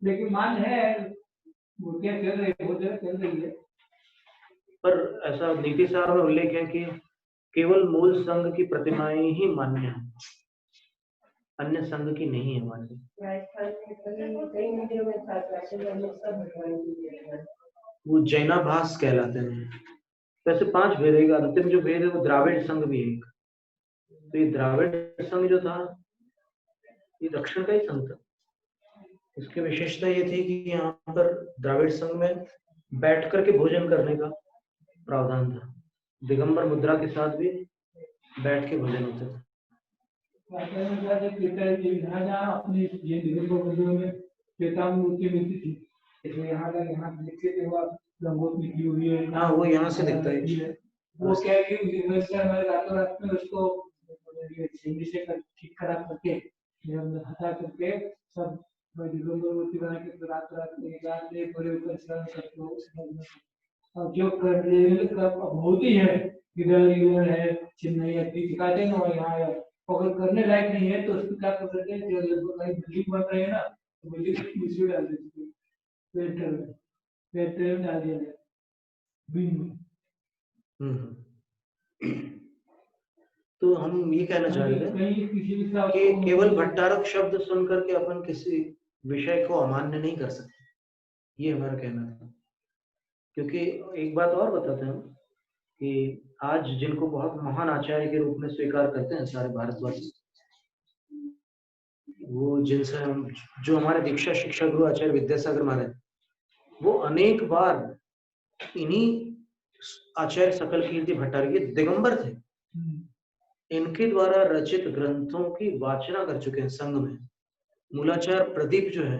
लेकिन मान है, मूर्तियां चल रही है, बहुत जगह चल रही है। पर ऐसा नीति सार में उल्लेख है कि केवल मूल संघ की प्रतिमाएं ही मान्य हैं, अन्य संघ की नहीं है मान्य। वो जैनाभास कहलाते हैं। वैसे 5 भेद है, अंतिम जो भेद है वो द्राविड़ संघ भी है एक। तो ये द्राविड़ संघ जो था ये दक्षिण का ही संघ था। इसकी विशेषता ये थी कि यहाँ पर द्राविड़ संघ में बैठ करके भोजन करने का प्रावधान था। दिगंबर मुद्रा के साथ भी बैठ के भोजन होता था। अपनी ये दिगंबर मुद्रा में श्वेता मूर्ति मिलती थी, इसलिए यहाँ लिखे थे हुआ गंगोत निकली हुई है। हाँ, वो यहाँ से दिखता है। वो क्या है कि रातों रात में उसको से ठीक करा करके हटा करके सब दिगंबर मूर्ति बना के रात रात में पूरे ऊपर जो होती है इधर है चेन्नई दिखाते ना यहाँ अगर करने लायक नहीं है तो उसको क्या कर सकते हैं, जो बिल्डिंग बन रही है ना, तो बिल्डिंग इसमें डाल देते हैं, पेट्रोल डाल दिया जाए बिन। तो हम ये कहना चाह रहे थे कि केवल भट्टारक शब्द सुनकर के अपन किसी विषय को अमान्य नहीं कर सकते, ये हमारा कहना था। क्योंकि एक बात और बताते हैं कि आज जिनको बहुत महान आचार्य के रूप में स्वीकार करते हैं सारे भारतवर्ष, वो जिनसे हम जो हमारे दीक्षा शिक्षा गुरु आचार्य विद्यासागर महाराज, वो अनेक बार इन्हीं आचार्य सकल कीर्ति भट्टारक दिगंबर थे, इनके द्वारा रचित ग्रंथों की वाचना कर चुके हैं संघ में। मूलाचार प्रदीप जो है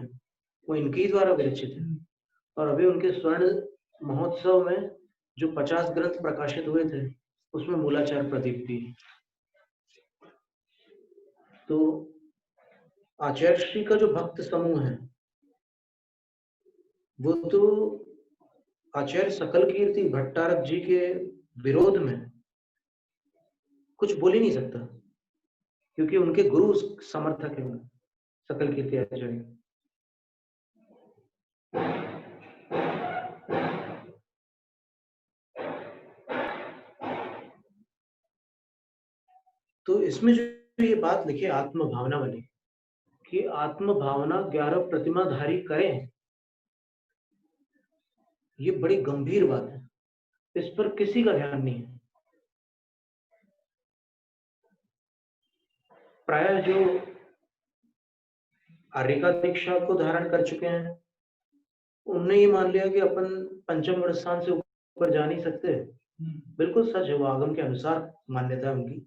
वो इनके द्वारा विरचित है, और अभी उनके स्वर्ण महोत्सव में जो 50 ग्रंथ प्रकाशित हुए थे उसमें मूलाचार प्रदीप भी। तो आचार्य श्री का जो भक्त समूह है वो तो आचार्य सकल कीर्ति भट्टारक जी के विरोध में कुछ बोल ही नहीं सकता, क्योंकि उनके गुरु समर्थक है सकल कीर्ति आचार्य। तो इसमें जो ये बात लिखी आत्म भावना वाली कि आत्म भावना 11 प्रतिमाधारी करें, ये बड़ी गंभीर बात है, इस पर किसी का ध्यान नहीं है। प्राय जो आर्यिका दीक्षा को धारण कर चुके हैं उनने ये मान लिया कि अपन पंचम गुण स्थान से ऊपर जा नहीं सकते। बिल्कुल सच है, वो आगम के अनुसार मान्यता है उनकी,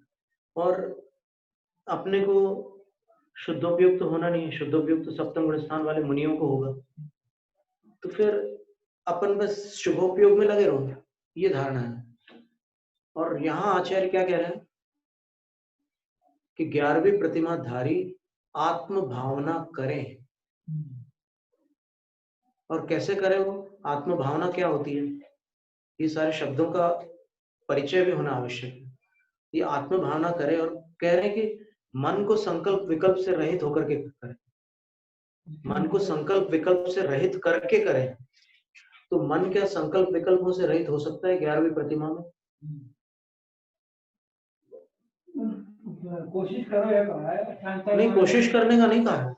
और अपने को शुद्धोपयुक्त होना नहीं, शुद्धोपयुक्त सप्तम गुण स्थान वाले मुनियों को होगा, तो फिर अपन बस शुभोपयोग में लगे रहो, ये धारणा है। और यहाँ आचार्य क्या कह रहे हैं कि 11वीं प्रतिमाधारी आत्म भावना करें। और कैसे करें वो आत्म भावना, क्या होती है, ये सारे शब्दों का परिचय भी होना आवश्यक है। ये आत्म भावना करें, और कह रहे हैं कि मन को संकल्प विकल्प से रहित होकर के करें, मन को संकल्प विकल्प से रहित करके करें। तो मन क्या संकल्प विकल्पों से रहित हो सकता है 11वीं प्रतिमा में? कोशिश करो या कहा है नहीं, कोशिश करने का नहीं कहा है,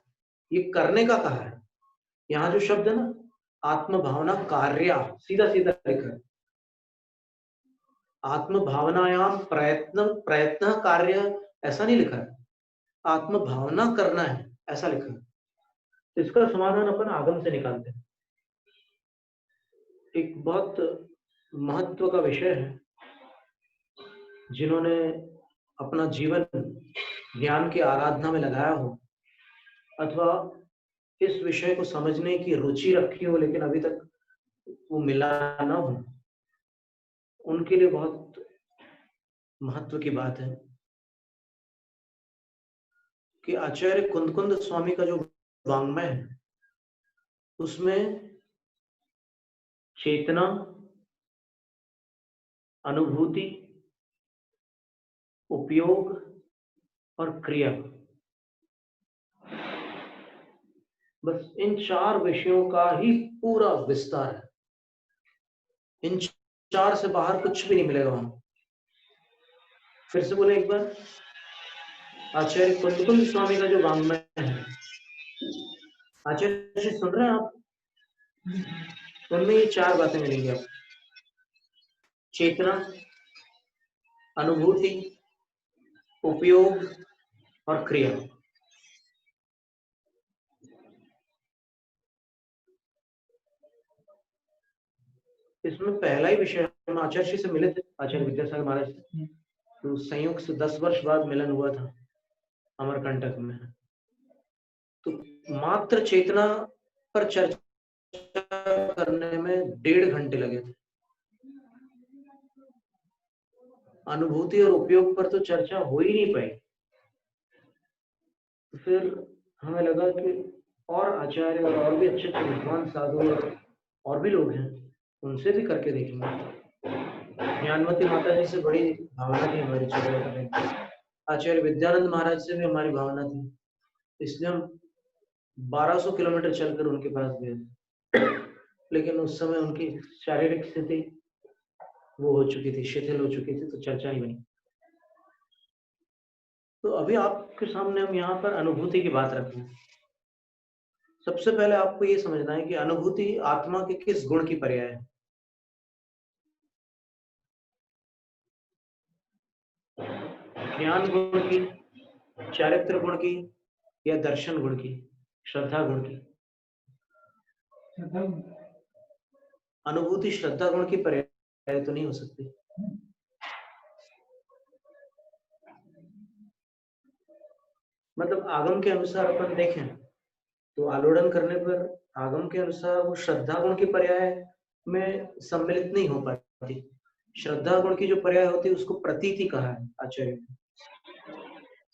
ये करने का कहा है। यहाँ जो शब्द है ना आत्म भावना कार्य, सीधा सीधा लिखा है, आत्म भावनायाम प्रयत्न प्रयत्न कार्य, ऐसा नहीं लिखा है, आत्म भावना करना है ऐसा लिखा है। इसका समाधान अपन आगम से निकालते हैं। एक बहुत महत्व का विषय है, जिन्होंने अपना जीवन ज्ञान की आराधना में लगाया हो, अथवा इस विषय को समझने की रुचि रखी हो लेकिन अभी तक वो मिला ना हो, उनके लिए बहुत महत्व की बात है कि आचार्य कुंदकुंद स्वामी का जो वाङ्मय है उसमें चेतना, अनुभूति, उपयोग और क्रिया, बस इन 4 विषयों का ही पूरा विस्तार है। इन 4 से बाहर कुछ भी नहीं मिलेगा वहां। फिर से बोले एक बार, आचार्य कुंदकुंद स्वामी का जो वाङ्मय है, आचार्य जी सुन रहे हैं आप? उनमें ये 4 बातें मिलेंगी आपको। चेतना, अनुभूति, उपयोग और क्रिया। इसमें पहला ही विषय, हम आचार्य जी से मिले थे, आचार्य विद्यासागर महाराज से, तो संयोग से 10 वर्ष बाद मिलन हुआ था अमरकंटक में। तो मात्र चेतना पर चर्चा करने में 1.5 घंटे लगे थे। अनुभूति और उपयोग पर तो चर्चा हो ही नहीं पाई। तो फिर हमें लगा कि और आचार्य और भी अच्छे अच्छे विद्वान साधु और भी लोग हैं, उनसे भी करके देखेंगे। ज्ञानवती माता जी से बड़ी भावना थी हमारी चर्चा करने की, आचार्य विद्यानंद महाराज से भी हमारी भावना थी, इसलिए हम 1200 किलोमीटर चलकर उनके पास गए। लेकिन उस समय उनकी शारीरिक स्थिति वो हो चुकी थी, शिथिल हो चुकी थी, तो चर्चा नहीं बनी। तो अभी आपके सामने हम यहाँ पर अनुभूति की बात रखते हैं। सबसे पहले आपको ये समझना है कि अनुभूति आत्मा के किस गुण की पर्याय है। ज्ञान गुण की, चारित्र गुण की, या दर्शन गुण की, श्रद्धा गुण की? अनुभूति श्रद्धा गुण की पर्याय तो नहीं हो सकती। मतलब आगम के अनुसार अपन देखें तो आलोड़न करने पर आगम के अनुसार वो श्रद्धा गुण की पर्याय में सम्मिलित नहीं हो पाती। श्रद्धा गुण की जो पर्याय होती है उसको प्रतीति कहा है आचार्य ने।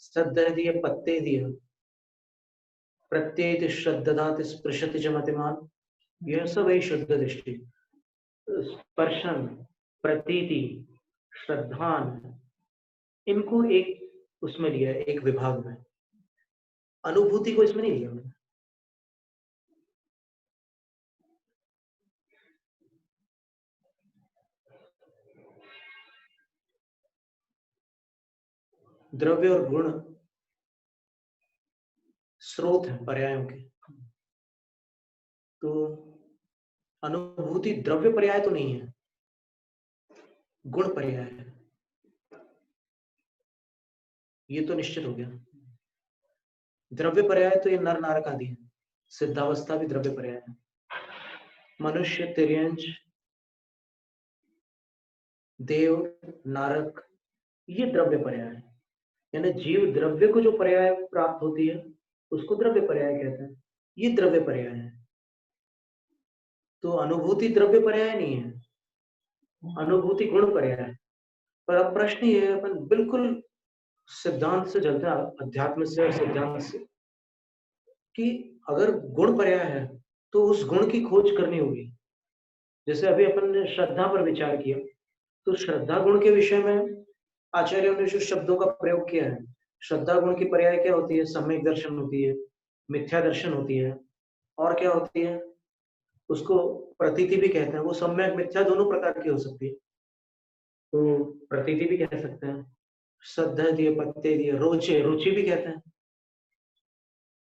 श्रद्धा दिए पत्ते दिए, प्रत्येत श्रद्धात स्पृशति च मतिमान, यह सब है शुद्ध दृष्टि। स्पर्शन, प्रतीति, श्रद्धान, इनको एक उसमें लिया है, एक विभाग में। अनुभूति को इसमें नहीं लिया मैंने। द्रव्य और गुण स्रोत है पर्यायों के, तो अनुभूति द्रव्य पर्याय तो नहीं है, गुण पर्याय है, ये तो निश्चित हो गया। द्रव्य पर्याय तो ये नर नारक आदि है, सिद्धावस्था भी द्रव्य पर्याय है। मनुष्य, तिर्यंच, देव, नारक, ये द्रव्य पर्याय है। यानी जीव द्रव्य को जो पर्याय प्राप्त होती है उसको द्रव्य पर्याय कहते हैं, ये द्रव्य पर्याय है। तो अनुभूति द्रव्य पर्याय नहीं है, अनुभूति गुण पर्याय है। पर अब प्रश्न ये है, अपन बिल्कुल सिद्धांत से चलते हैं, अध्यात्म से और सिद्धांत से, कि अगर गुण पर्याय है तो उस गुण की खोज करनी होगी। जैसे अभी अपन ने श्रद्धा पर विचार किया, तो श्रद्धा गुण के विषय में आचार्यों ने जो शब्दों का प्रयोग किया है, श्रद्धा गुण की पर्याय क्या होती है? सम्यक दर्शन होती है, मिथ्या दर्शन होती है, और क्या होती है? उसको प्रतीति भी कहते हैं। वो सम्यक मिथ्या दोनों प्रकार की हो सकती है, तो प्रतीति भी कह सकते हैं। श्रद्धा दिए, पत्ते दिए, रोचे, रुचि भी कहते हैं,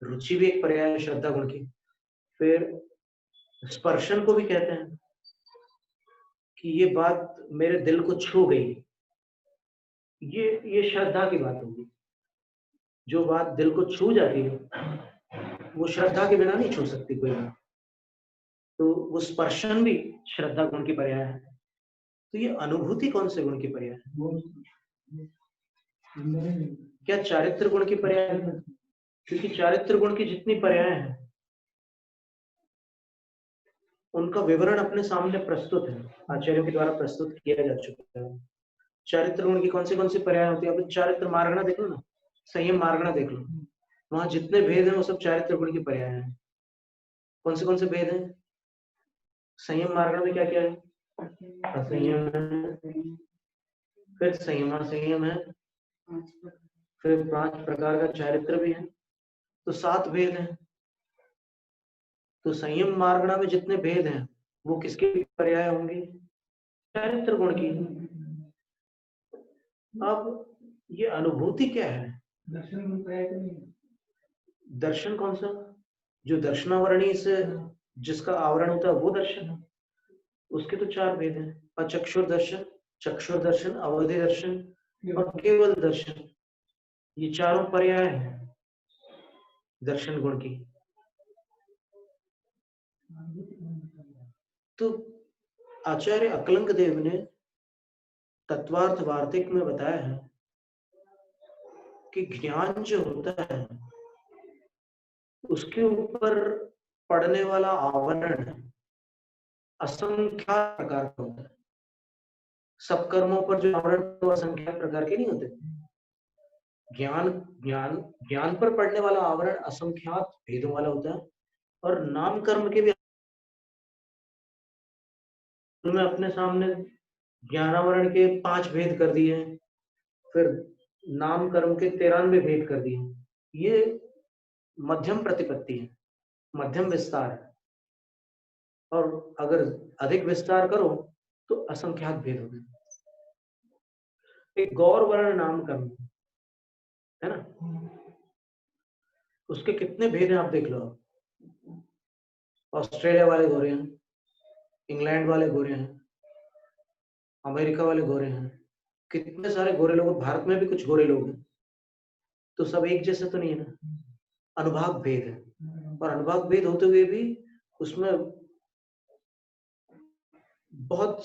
रुचि भी एक पर्याय है श्रद्धा गुण की। फिर स्पर्शन को भी कहते हैं कि ये बात मेरे दिल को छू गई, ये श्रद्धा की बात होगी। जो बात दिल को छू जाती है वो श्रद्धा के बिना नहीं छू सकती कोई बात, तो वो स्पर्शन भी श्रद्धा गुण की पर्याय है। तो ये अनुभूति कौन से गुण की पर्याय है? क्या चारित्र गुण की पर्याय है? क्योंकि चारित्र गुण की जितनी पर्याय हैं उनका विवरण अपने सामने प्रस्तुत है, आचार्यों के द्वारा प्रस्तुत किया जा चुका है। चारित्र गुण की कौन सी पर्याय होती है? अब चारित्र मार्गणा देख लो ना, संयम मार्गणा देख लो, वहां जितने भेद हैं वो सब चारित्र गुण की पर्याय हैं। कौन से भेद हैं? संयम मार्गणा में क्या क्या है? असंयम है, फिर संयम संयम है, फिर 5 प्रकार का चारित्र भी है, तो 7 भेद हैं। तो संयम मार्गणा में जितने भेद हैं वो किसके पर्याय होंगे? चारित्र गुण की। अब ये अनुभूति क्या है? दर्शन गुण पर्याय तो नहीं है। दर्शन कौन सा? जो दर्शनावरणी से जिसका आवरण होता है वो दर्शन। उसके तो चार भेद हैं, अचक्षुर दर्शन, चक्षुर दर्शन, अवधि दर्शन और केवल दर्शन। ये चारों पर्याय हैं दर्शन गुण की। तो आचार्य अकलंक देव ने तत्वार्थ वार्तिक में बताया है कि ज्ञान जो होता है उसके ऊपर पड़ने वाला आवरण असंख्यात प्रकार का होता है। सब कर्मों पर जो आवरण तो असंख्यात प्रकार के नहीं होते। ज्ञान ज्ञान ज्ञान पर पड़ने वाला आवरण असंख्यात भेदों वाला होता है। और नाम कर्म के भी मैं अपने सामने ज्ञानावरण के 5 भेद कर दिए, फिर नाम कर्म के 93 भेद कर दिए। ये मध्यम प्रतिपत्ति है, मध्यम विस्तार है। और अगर अधिक विस्तार करो तो असंख्यात भेद हो गए। एक गौर वर्ण नाम कर्म है ना, उसके कितने भेद हैं आप देख लो। ऑस्ट्रेलिया वाले गोरे हैं, इंग्लैंड वाले गोरे हैं, अमेरिका वाले गोरे हैं, कितने सारे गोरे लोग। भारत में भी कुछ गोरे लोग हैं, तो सब एक जैसे तो नहीं है ना, अनुभाग भेद है। और अनुभाग भेद होते हुए भी उसमें बहुत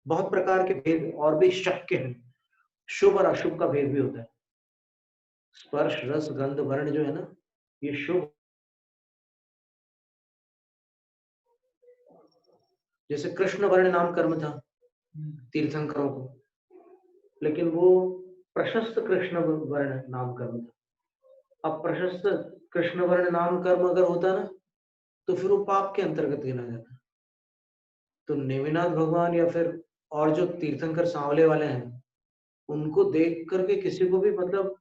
बहुत प्रकार के भेद और भी शक्य हैं। शुभ और अशुभ का भेद भी होता है। स्पर्श रस गंध वर्ण जो है ना, ये शुभ। जैसे कृष्ण वर्ण नाम कर्म था तीर्थंकरों को, लेकिन वो प्रशस्त कृष्ण वर्ण नाम कर्म था। अब प्रशस्त कृष्ण वर्ण नाम कर्म अगर होता ना तो फिर वो पाप के अंतर्गत गिना जाता। तो नेमिनाथ भगवान या फिर और जो तीर्थंकर सांवले वाले हैं, उनको देख करके किसी को भी मतलब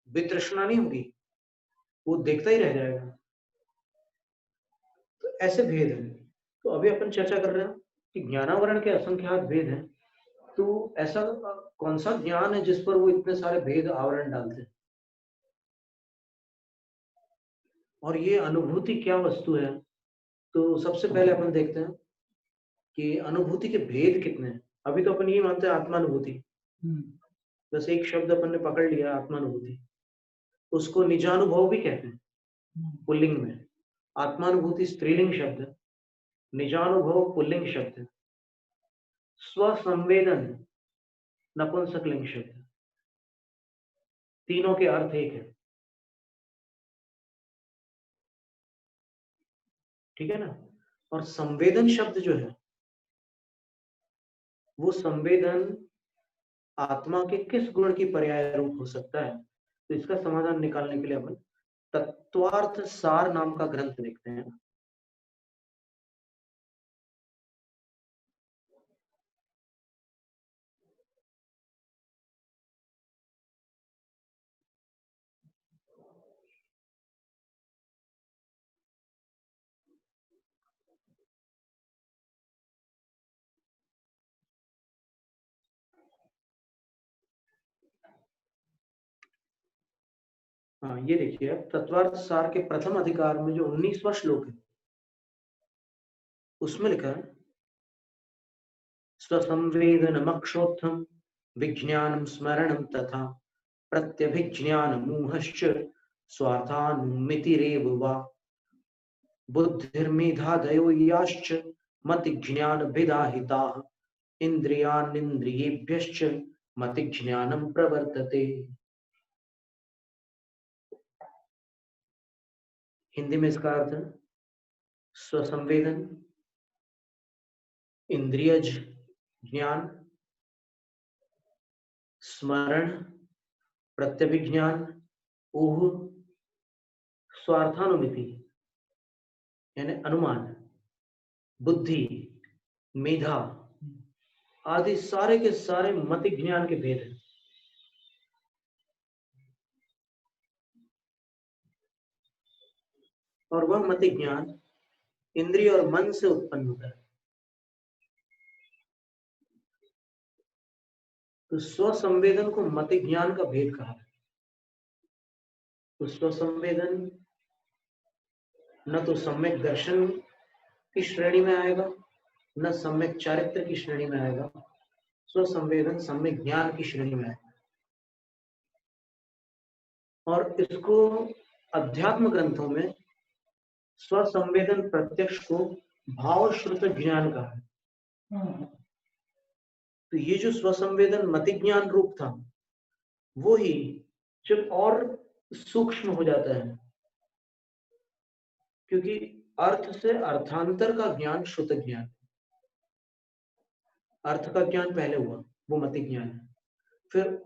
वितृष्णा नहीं होगी, वो देखता ही रह जाएगा। तो ऐसे भेद हैं। तो अभी अपन चर्चा कर रहे हैं कि ज्ञानावरण के असंख्यात भेद हैं। तो ऐसा कौन सा ज्ञान है जिस पर वो इतने सारे भेद आवरण डालते हैं? और ये अनुभूति क्या वस्तु है? तो सबसे पहले अपन देखते हैं कि अनुभूति के भेद कितने हैं। अभी तो अपन ये मानते हैं आत्मानुभूति, बस एक शब्द अपन ने पकड़ लिया आत्मानुभूति। उसको निजानुभव भी कहते हैं पुल्लिंग में। आत्मानुभूति स्त्रीलिंग शब्द है, निजानुभव पुल्लिंग शब्द है, स्वसंवेदन नपुंसकलिंग शब्द है। तीनों के अर्थ एक है, ठीक है ना। और संवेदन शब्द जो है वो संवेदन आत्मा के किस गुण की पर्याय रूप हो सकता है? तो इसका समाधान निकालने के लिए अपन तत्वार्थ सार नाम का ग्रंथ देखते हैं। हाँ, ये देखिए तत्वार्थ सार के प्रथम अधिकार में जो 19वां श्लोक है उसमें लिखा है स्वसंवेदनमक्षोत्थम विज्ञानम स्मरणम तथा प्रत्यभिज्ञान मूहश्च स्वार्थान्मितिरेव वा बुद्धिर्मेधादयो याश्च मतिज्ञान विदाहिताः इंद्रियानिन्द्रियेभ्यश्च मतिज्ञानम प्रवर्तते। हिंदी में इसका अर्थ है स्वसंवेदन, इंद्रियज ज्ञान, स्मरण, प्रत्यभिज्ञान, ऊह, स्वार्थानुमिति यानी अनुमान, बुद्धि, मेधा आदि सारे के सारे मति ज्ञान के भेद हैं। और वह मति ज्ञान इंद्रिय और मन से उत्पन्न होता है। तो स्वसंवेदन को मति ज्ञान का भेद कहा है। तो स्वसंवेदन न तो सम्यक दर्शन की श्रेणी में आएगा, न सम्यक चारित्र की श्रेणी में आएगा। स्वसंवेदन सम्यक ज्ञान की श्रेणी में आएगा। और इसको अध्यात्म ग्रंथों में स्वसंवेदन प्रत्यक्ष को भाव श्रुत ज्ञान कहा है। तो ये जो स्वसंवेदन मति ज्ञान रूप था, वो ही जब और सूक्ष्म हो जाता है, क्योंकि अर्थ से अर्थांतर का ज्ञान श्रुत ज्ञान, अर्थ का ज्ञान पहले हुआ, वो मति ज्ञान है। फिर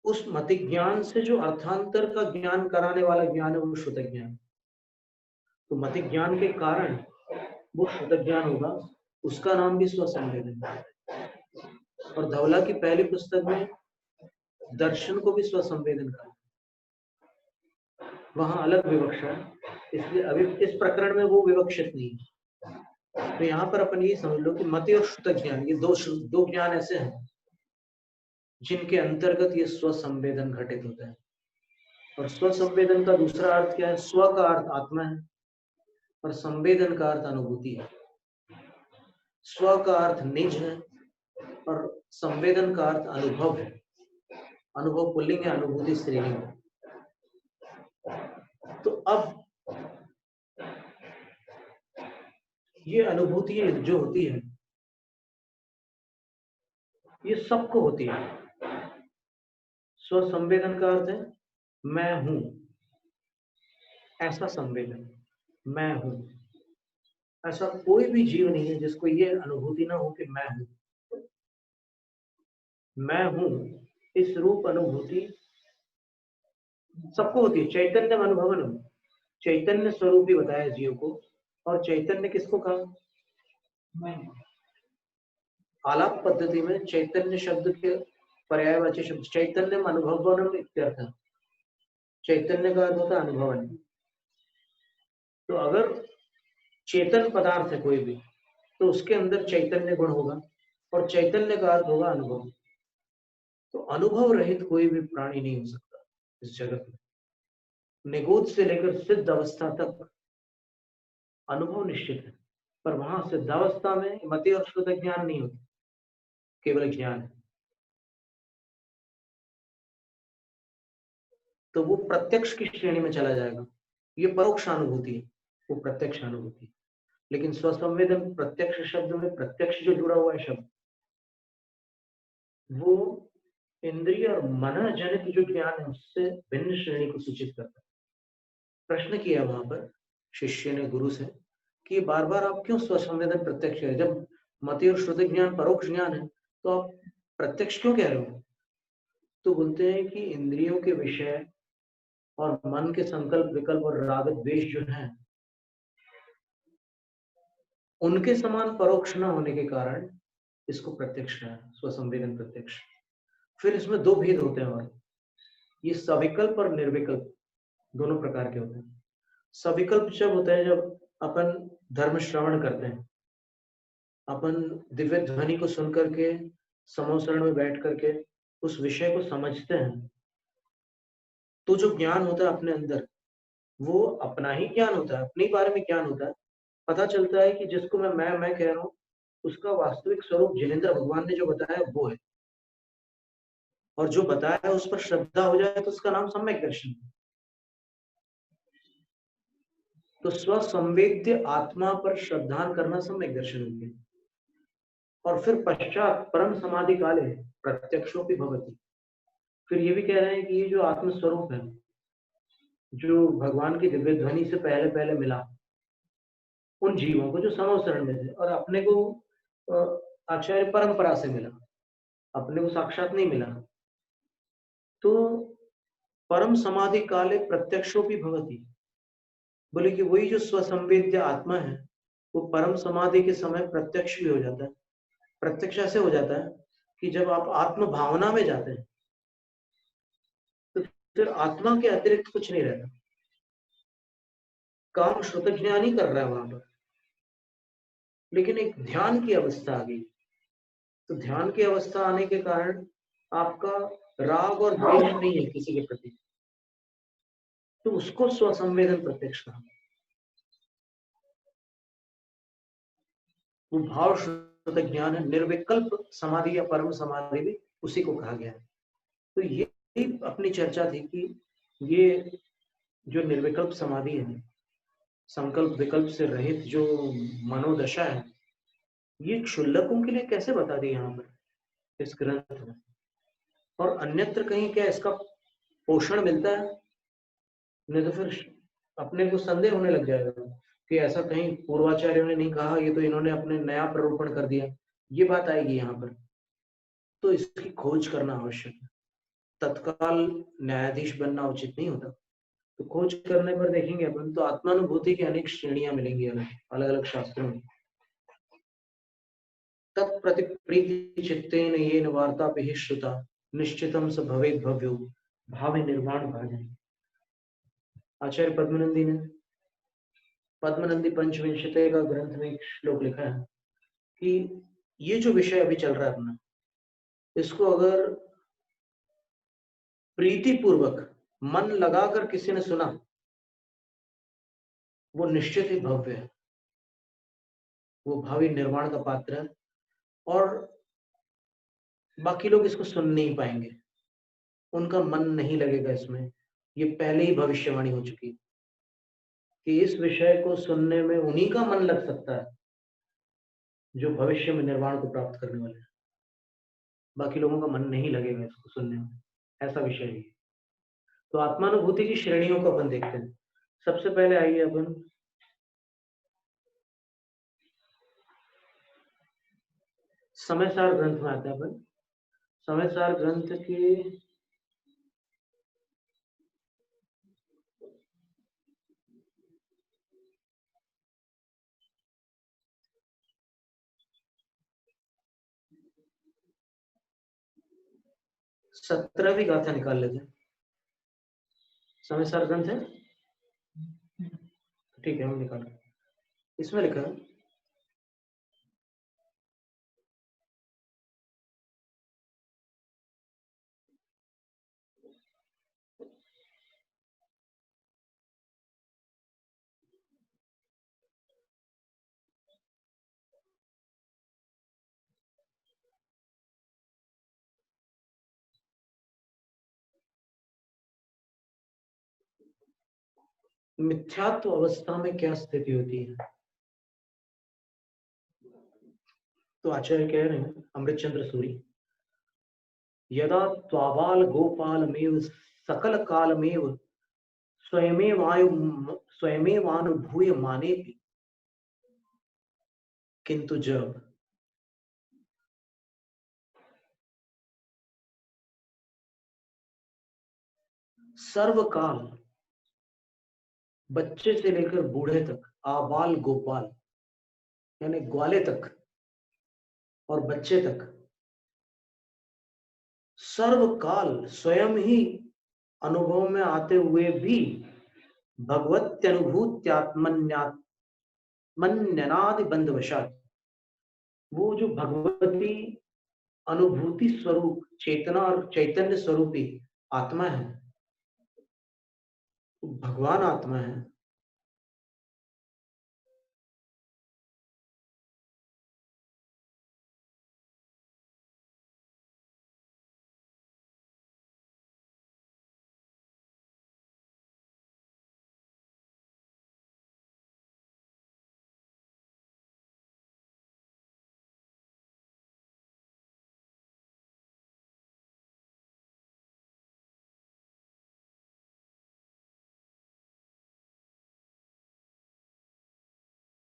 उस मति ज्ञान से जो अर्थांतर का ज्ञान कराने वाला ज्ञान है, वो श्रुत ज्ञान। तो मति ज्ञान के कारण वो श्रुत ज्ञान होगा, उसका नाम भी स्वसंवेदन है। और धवला की पहली पुस्तक में दर्शन को भी स्वसंवेदन कहा, वहां अलग विवक्षा है, इसलिए अभी इस प्रकरण में वो विवक्षित नहीं है। तो यहाँ पर अपन ये समझ लो कि मति और श्रुत ज्ञान, ये दो ज्ञान ऐसे हैं जिनके अंतर्गत ये स्वसंवेदन घटित होता है। और स्वसंवेदन का दूसरा अर्थ क्या है? स्व का अर्थ आत्मा है और संवेदन का अर्थ अनुभूति है। स्व का अर्थ निज है और संवेदन का अर्थ अनुभव है। अनुभव पुल्लिंग है, अनुभूति स्त्रीलिंग है। तो अब ये अनुभूति जो होती है, ये सबको होती है। स्वसंवेदन का अर्थ है मैं हूं, ऐसा संवेदन, मैं हूं। ऐसा कोई भी जीव नहीं है जिसको ये अनुभूति ना हो कि मैं हूं। मैं हूं इस रूप अनुभूति सबको होती है। चैतन्य अनुभवन, चैतन्य स्वरूप ही बताया जीव को। और चैतन्य किसको कहा? मैं। आलाप पद्धति में चैतन्य शब्द के पर्यायवाची शब्द चैतन्य अनुभवनम इत्यर्थ। चैतन्य का अर्थ होता है अनुभवन। तो अगर चेतन पदार्थ है कोई भी, तो उसके अंदर चैतन्य गुण होगा और चैतन्य का अर्थ होगा अनुभव। तो अनुभव रहित कोई भी प्राणी नहीं हो सकता इस जगत में। निगूढ़ से लेकर सिद्ध अवस्था तक अनुभव निश्चित है, पर वहां सिद्धावस्था में मति और श्रुत ज्ञान नहीं होता, केवल ज्ञान है। तो वो प्रत्यक्ष की श्रेणी में चला जाएगा। ये परोक्ष अनुभूति है, वो प्रत्यक्ष अनुभूति। लेकिन स्वसंवेदन प्रत्यक्ष शब्द में प्रत्यक्ष जो जुड़ा हुआ है शब्द, वो इंद्रिय और मन जनित जो ज्ञान है उससे भिन्न श्रेणी को सूचित करता है। प्रश्न किया वहां पर शिष्य ने गुरु से कि बार बार आप क्यों स्वसंवेदन प्रत्यक्ष है, जब मति और श्रुत ज्ञान परोक्ष ज्ञान है तो आप प्रत्यक्ष क्यों कह रहे हो? तो बोलते हैं कि इंद्रियों के विषय और मन के संकल्प विकल्प और राग द्वेष जो है, उनके समान परोक्ष न होने के कारण इसको प्रत्यक्ष कहा, स्वसंवेदन प्रत्यक्ष। फिर इसमें दो भेद होते हैं, और ये सविकल्प और निर्विकल्प दोनों प्रकार के होते हैं। सविकल्प जब होता है जब अपन धर्म श्रवण करते हैं, अपन दिव्य ध्वनि को सुन करके समोसरण में बैठ करके उस विषय को समझते हैं, तो जो ज्ञान होता है अपने अंदर, वो अपना ही ज्ञान होता है, अपने बारे में ज्ञान होता है। पता चलता है कि जिसको मैं कह रहा हूँ, उसका वास्तविक स्वरूप जिनेंद्र भगवान ने जो बताया वो है। और जो बताया है उस पर श्रद्धा हो जाए तो उसका नाम सम्यक दर्शन है। तो स्वसंवेद्य आत्मा पर श्रद्धान करना सम्यक दर्शन हो गया। और फिर पश्चात परम समाधि काले प्रत्यक्षोपि भवति। फिर ये भी कह रहे हैं कि ये जो आत्म स्वरूप है, जो भगवान की दिव्य ध्वनि से पहले पहले मिला उन जीवों को जो समोसरण में थे, और अपने को आचार्य परंपरा से मिला, अपने को साक्षात नहीं मिला, तो परम समाधि काले प्रत्यक्षोपि भवति। बोले कि वही जो स्वसंवेद्य आत्मा है वो परम समाधि के समय प्रत्यक्ष भी हो जाता है। प्रत्यक्ष ऐसे हो जाता है कि जब आप आत्म भावना में जाते हैं तो फिर आत्मा के अतिरिक्त कुछ नहीं रहता। काम श्रुत ज्ञान ही कर रहा है वहां पर, लेकिन एक ध्यान की अवस्था आ गई। तो ध्यान की अवस्था आने के कारण आपका राग और द्वेष नहीं है किसी के प्रति, तो उसको स्वसंवेदन प्रत्यक्ष कहा। वो भाव शुद्ध ज्ञान है, निर्विकल्प समाधि या परम समाधि भी उसी को कहा गया है। तो ये अपनी चर्चा थी कि ये जो निर्विकल्प समाधि है, संकल्प विकल्प से रहित जो मनोदशा है, ये क्षुल्लकों के लिए कैसे बता दी यहाँ पर इस ग्रंथ में, और अन्यत्र कहीं क्या इसका पोषण मिलता है? नहीं तो फिर अपने को संदेह होने लग जाएगा कि ऐसा कहीं पूर्वाचार्यों ने नहीं कहा, ये तो इन्होंने अपने नया प्ररूपण कर दिया, ये बात आएगी यहाँ पर। तो इसकी खोज करना आवश्यक है, तत्काल न्यायाधीश बनना उचित नहीं होता। तो खोज करने पर देखेंगे अपन, तो आत्मानुभूति की अनेक श्रेणियां मिलेंगी अलग अलग शास्त्रों में। तत्प्रति प्रीति चित्तेन येन वार्ताभिः श्रुता निश्चितम स भवेत् भव्यो भावे निर्वाण भाजन। आचार्य पद्मनंदी पंचविंशति का ग्रंथ में एक श्लोक लिखा है कि ये जो विषय अभी चल रहा है अपना, इसको अगर प्रीति पूर्वक मन लगाकर किसी ने सुना, वो निश्चित ही भव्य है, वो भावी निर्वाण का पात्र है, और बाकी लोग इसको सुन नहीं पाएंगे, उनका मन नहीं लगेगा इसमें। ये पहले ही भविष्यवाणी हो चुकी है कि इस विषय को सुनने में उन्हीं का मन लग सकता है जो भविष्य में निर्वाण को प्राप्त करने वाले हैं, बाकी लोगों का मन नहीं लगेगा इसको सुनने में, ऐसा विषय है। तो आत्मानुभूति की श्रेणियों को अपन देखते हैं। सबसे पहले आइए अपन समयसार ग्रंथ में आते हैं। अपन समयसार ग्रंथ के सत्रहवीं गाथा निकाल लेते हैं। समयसार ग्रंथ है, ठीक है, हम निकाल रहे हैं। इसमें लिखा है, मिथ्यात्व अवस्था में क्या स्थिति होती है। तो आचार्य कह रहे हैं अमृतचंद्र सूरी, यदा त्वाबाल गोपालमेव सकल कालमेव स्वयमेवानुभूय मानेपि, किंतु जब सर्वकाल, बच्चे से लेकर बूढ़े तक, आबाल गोपाल यानी ग्वाले तक और बच्चे तक, सर्वकाल स्वयं ही अनुभव में आते हुए भी भगवत्यनुभूत्यात्मन्यात्मन्यनादि बंधवशात, वो जो भगवती अनुभूति स्वरूप चेतना और चैतन्य स्वरूपी आत्मा है, भगवान आत्मा है,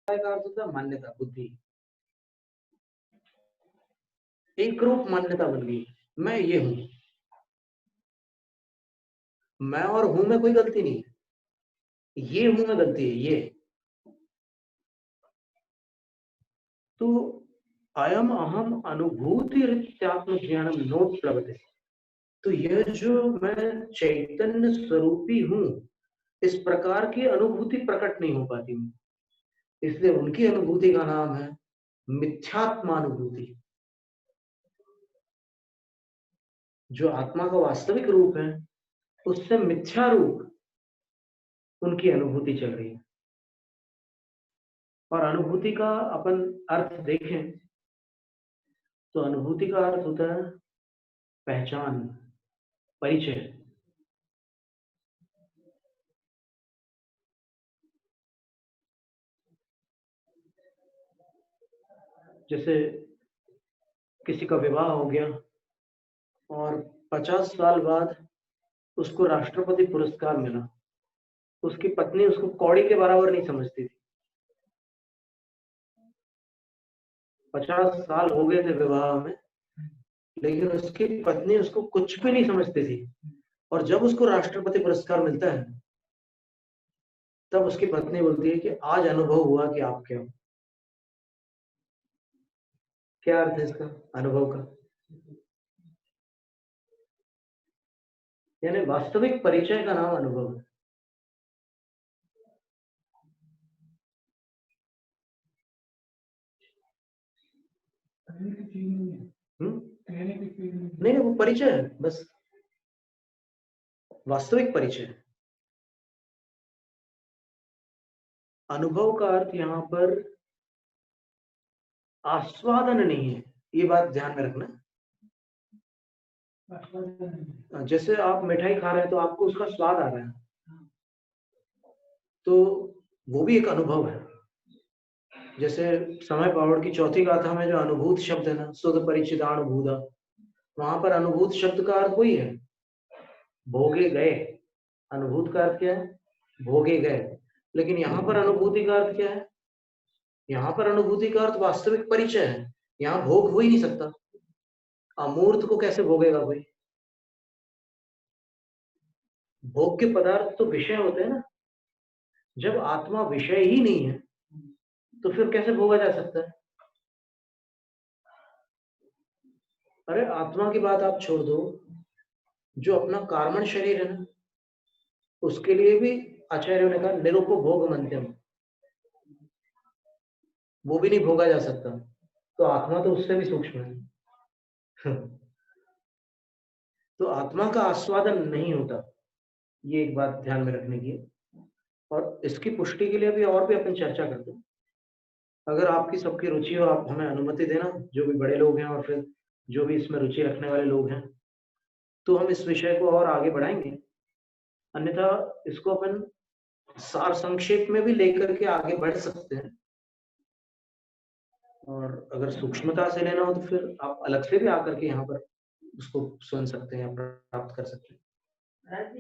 का अर्थ होता है मान्यता, बुद्धि, एक रूप मान्यता बन गई, मैं ये हूं, मैं और हूं में कोई गलती नहीं है, ये हूं में गलती है, ये। तो अयम अहम अनुभूति रित्यात्म ज्ञानम नोट प्लवते, तो यह जो मैं चैतन्य स्वरूपी हूं, इस प्रकार की अनुभूति प्रकट नहीं हो पाती, इसलिए उनकी अनुभूति का नाम है मिथ्यात्मानुभूति। जो आत्मा का वास्तविक रूप है उससे मिथ्या रूप उनकी अनुभूति चल रही है। और अनुभूति का अपन अर्थ देखें तो अनुभूति का अर्थ होता है पहचान, परिचय। जैसे किसी का विवाह हो गया और 50 साल बाद उसको राष्ट्रपति पुरस्कार मिला, उसकी पत्नी उसको कौड़ी के बराबर नहीं समझती थी। 50 साल हो गए थे विवाह में, लेकिन उसकी पत्नी उसको कुछ भी नहीं समझती थी। और जब उसको राष्ट्रपति पुरस्कार मिलता है तब उसकी पत्नी बोलती है कि आज अनुभव हुआ कि आप क्या हो। क्या अर्थ है इसका अनुभव का? यानी वास्तविक परिचय का नाम अनुभव है। नहीं, वो परिचय है बस, वास्तविक परिचय। अनुभव का अर्थ यहाँ पर आस्वादन नहीं है, ये बात ध्यान में रखना। जैसे आप मिठाई खा रहे हैं तो आपको उसका स्वाद आ रहा है, तो वो भी एक अनुभव है। जैसे समय पावड़ की चौथी गाथा में जो अनुभूत शब्द है ना, सुध परिचितानुभूता, वहां पर अनुभूत शब्द का अर्थ वही है, भोगे गए। अनुभूत का अर्थ क्या है? भोगे गए। लेकिन यहाँ पर अनुभूति का अर्थ क्या है? यहाँ पर अनुभूति का अर्थ वास्तविक परिचय है। यहाँ भोग हो ही नहीं सकता, अमूर्त को कैसे भोगेगा कोई? भोग के पदार्थ तो विषय होते हैं ना। जब आत्मा विषय ही नहीं है तो फिर कैसे भोगा जा सकता है? अरे आत्मा की बात आप छोड़ दो, जो अपना कार्बन शरीर है ना, उसके लिए भी आचार्यों ने कहा निरुपभोग मन्यम, वो भी नहीं भोगा जा सकता। तो आत्मा तो उससे भी सूक्ष्म है। तो आत्मा का आस्वादन नहीं होता, ये एक बात ध्यान में रखने की है। और इसकी पुष्टि के लिए भी और भी अपन चर्चा करते हैं। अगर आपकी सबकी रुचि हो, आप हमें अनुमति देना, जो भी बड़े लोग हैं और फिर जो भी इसमें रुचि रखने वाले लोग हैं, तो हम इस विषय को और आगे बढ़ाएंगे। अन्यथा इसको अपन सार संक्षेप में भी लेकर के आगे बढ़ सकते हैं, और अगर सूक्ष्मता से लेना हो तो फिर आप अलग से भी आकर के यहाँ पर उसको सुन सकते हैं या प्राप्त कर सकते हैं।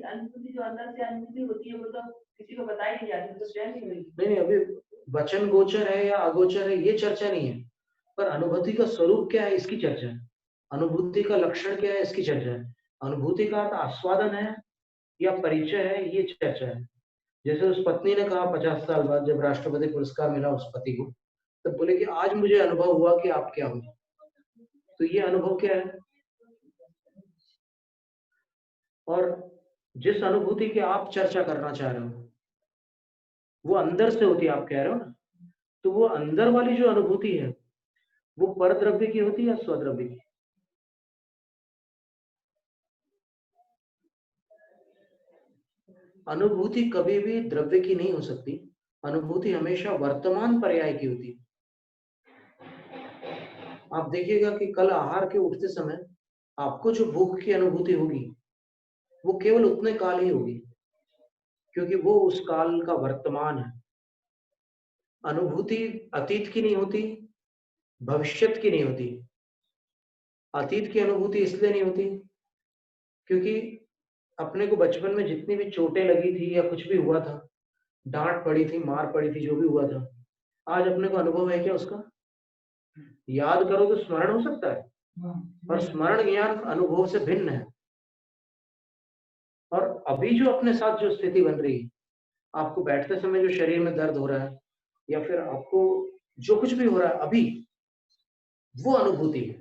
अनुभूति जो अंदर से अनुभूति होती है वो तो किसी को बताई नहीं जाती, तो स्वयं ही हुई। नहीं, अभी वचन गोचर है या अगोचर है ये चर्चा नहीं है, पर अनुभूति का स्वरूप क्या है इसकी चर्चा है। अनुभूति का लक्षण क्या है इसकी चर्चा है। अनुभूति का अर्थ आस्वादन है या परिचय है, ये चर्चा है। जैसे उस पत्नी ने कहा 50 साल बाद जब राष्ट्रपति पुरस्कार मिला उस पति को, तब बोले कि आज मुझे अनुभव हुआ कि आप क्या हो। तो ये अनुभव क्या है? और जिस अनुभूति की आप चर्चा करना चाह रहे हो वो अंदर से होती है, आप कह रहे हो ना, तो वो अंदर वाली जो अनुभूति है वो परद्रव्य की होती है या स्वद्रव्य की? अनुभूति कभी भी द्रव्य की नहीं हो सकती। अनुभूति हमेशा वर्तमान पर्याय की होती है। आप देखिएगा कि कल आहार के उठते समय आपको जो भूख की अनुभूति होगी वो केवल उतने काल ही होगी, क्योंकि वो उस काल का वर्तमान है। अनुभूति अतीत की नहीं होती, भविष्यत की नहीं होती। अतीत की अनुभूति इसलिए नहीं होती क्योंकि अपने को बचपन में जितनी भी चोटें लगी थी या कुछ भी हुआ था, डांट पड़ी थी, मार पड़ी थी, जो भी हुआ था, आज अपने को अनुभव है क्या उसका? याद करो तो स्मरण हो सकता है, और स्मरण ज्ञान अनुभव से भिन्न है। और अभी जो अपने साथ जो स्थिति बन रही है, आपको बैठते समय जो शरीर में दर्द हो रहा है या फिर आपको जो कुछ भी हो रहा है अभी, वो अनुभूति है।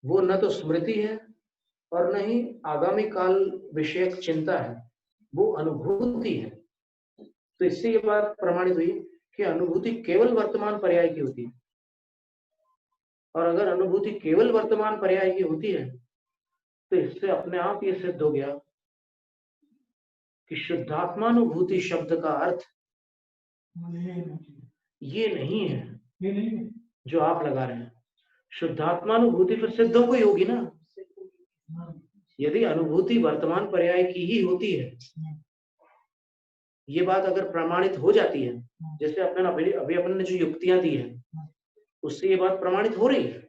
वो न तो स्मृति है और न ही आगामी काल विषयक चिंता है, वो अनुभूति है। तो इससे ये बात प्रमाणित हुई कि अनुभूति केवल वर्तमान पर्याय की होती है। और अगर अनुभूति केवल वर्तमान पर्याय की होती है तो इससे अपने आप ये सिद्ध हो गया कि शुद्धात्मानुभूति शब्द का अर्थ ये नहीं है जो आप लगा रहे हैं। शुद्धात्मानुभूति फिर सिद्धों को ही होगी ना। यदि अनुभूति वर्तमान पर्याय की ही होती है, ये बात अगर प्रमाणित हो जाती है, जैसे अभी अपन ने जो युक्तियां दी है उससे ये बात प्रमाणित हो रही है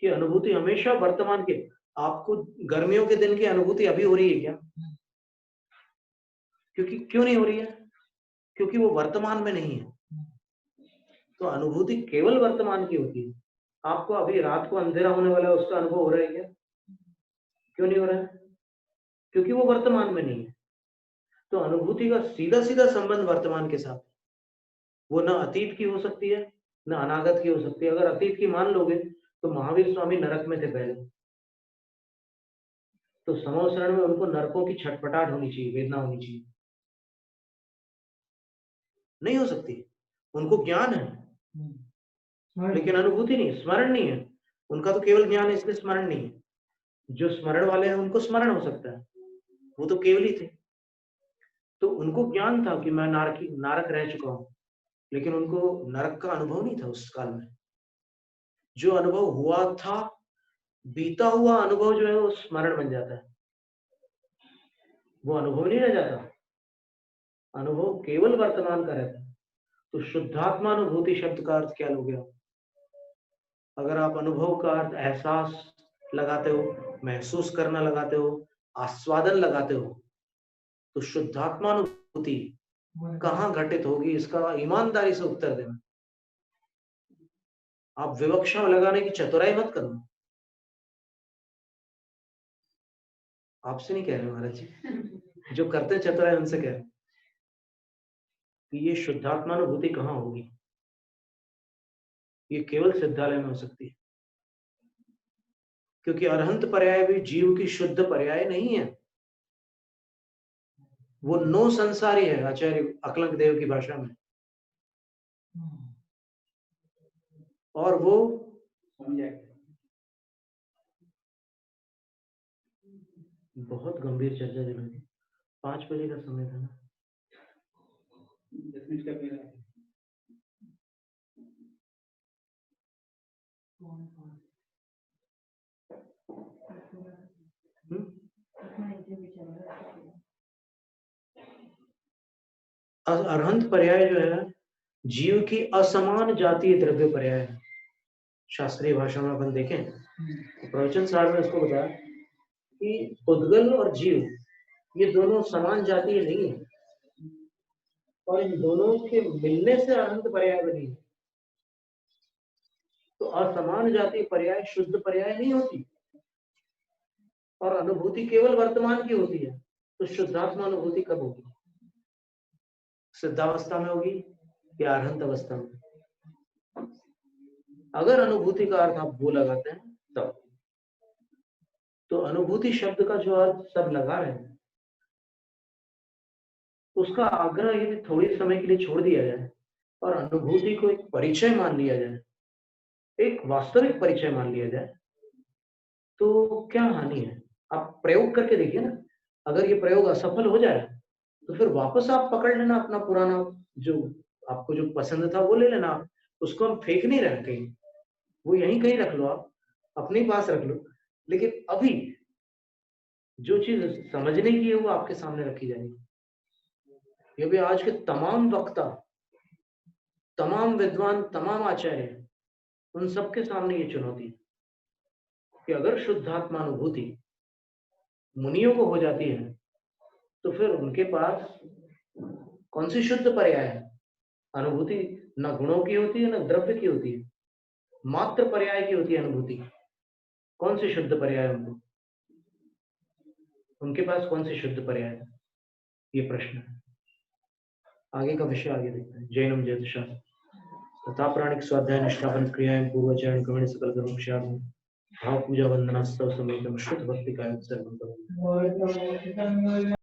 कि अनुभूति हमेशा वर्तमान के। आपको गर्मियों के दिन की अनुभूति अभी हो रही है क्या? क्यों नहीं हो रही है? क्योंकि वो वर्तमान में नहीं है। तो अनुभूति केवल वर्तमान की होती है। आपको अभी रात को अंधेरा होने वाला है, उसका अनुभव हो रहा है क्या? क्यों नहीं हो रहा है? क्योंकि वो वर्तमान में नहीं है। तो अनुभूति का सीधा सीधा संबंध वर्तमान के साथ। वो न अतीत की हो सकती है न अनागत की हो सकती है। अगर अतीत की मान लोगे तो महावीर स्वामी नरक में थे पहले, तो समोसरण में उनको नरकों की छटपटाहट होनी चाहिए, वेदना होनी चाहिए। नहीं हो सकती। उनको ज्ञान है लेकिन अनुभूति नहीं, स्मरण नहीं है। उनका तो केवल ज्ञान है इसलिए स्मरण नहीं है। जो स्मरण वाले हैं उनको स्मरण हो सकता है, वो तो केवल ही थे। तो उनको ज्ञान था कि मैं नारक रह चुका हूं, लेकिन उनको नरक का अनुभव नहीं था उस काल में। जो अनुभव हुआ था, बीता हुआ अनुभव जो है वो स्मरण बन जाता है, वो अनुभव नहीं रह जाता। अनुभव केवल वर्तमान का रहता है। तो शुद्धात्मानुभूति शब्द का अर्थ क्या लोगे आप? अगर आप अनुभव का अर्थ एहसास लगाते हो, महसूस करना लगाते हो, आस्वादन लगाते हो, तो शुद्धात्मानुभूति कहाँ घटित होगी, इसका ईमानदारी से उत्तर देना। आप विवक्षा लगाने की चतुराई मत करना। आपसे नहीं कह रहे महाराज जी, जो करते हैं चतुराई उनसे कह रहे हैं कि ये शुद्धात्मानुभूति कहाँ होगी। ये केवल सिद्धालय में हो सकती है, क्योंकि अरहंत पर्याय भी जीव की शुद्ध पर्याय नहीं है। वो नो संसारी है आचार्य अकलंक देव की भाषा में। और वो बहुत गंभीर चर्चा चलेगी। 5 बजे का समय था ना, 10 मिनट का मेरा है। अरहंत पर्याय जो है जीव की असमान जातीय द्रव्य पर्याय है। शास्त्रीय भाषा में अपन देखें तो प्रवचन सार में इसको बताया कि उद्गल और जीव ये दोनों समान जातीय नहीं है, और इन दोनों के मिलने से अनंत पर्याय बनी है। तो असमान जातीय पर्याय शुद्ध पर्याय नहीं होती, और अनुभूति केवल वर्तमान की होती है। तो शुद्धात्मा अनुभूति कब होगी? सिद्धावस्था में होगी या अरहंत अवस्था में? अगर अनुभूति का अर्थ आप वो लगाते हैं तब। तो अनुभूति शब्द का जो अर्थ सब लगा रहे हैं, उसका आग्रह यदि थोड़ी समय के लिए छोड़ दिया जाए और अनुभूति को एक परिचय मान लिया जाए, एक वास्तविक परिचय मान लिया जाए, तो क्या हानि है? आप प्रयोग करके देखिए ना। अगर ये प्रयोग असफल हो जाए तो फिर वापस आप पकड़ लेना अपना पुराना, जो आपको जो पसंद था वो ले लेना। उसको हम फेंक नहीं रहे कहीं, वो यहीं कहीं रख लो, आप अपने पास रख लो। लेकिन अभी जो चीज समझने की है वो आपके सामने रखी जाएगी। ये भी आज के तमाम वक्ता, तमाम विद्वान, तमाम आचार्य, उन सबके सामने ये चुनौती है कि अगर शुद्धात्मानुभूति मुनियों को हो जाती है तो फिर उनके पास कौन सी शुद्ध पर्याय है? अनुभूति न गुणों की होती है न द्रव्य की होती है, मात्र पर्याय की होती है अनुभूति। कौन सी शुद्ध पर्याय है उनको? उनके पास कौन सी शुद्ध पर्याय है? ये प्रश्न है। आगे का विषय आगे देखते हैं। जैनम ज्योतिषा तथा प्राणिक स्वाध्याय निष्ठापन क्रियाएं पूर्वाचरण क्रमण सकल कर्म भाव पूजा वंदना सब समेत शुद्ध भक्ति का उत्सव और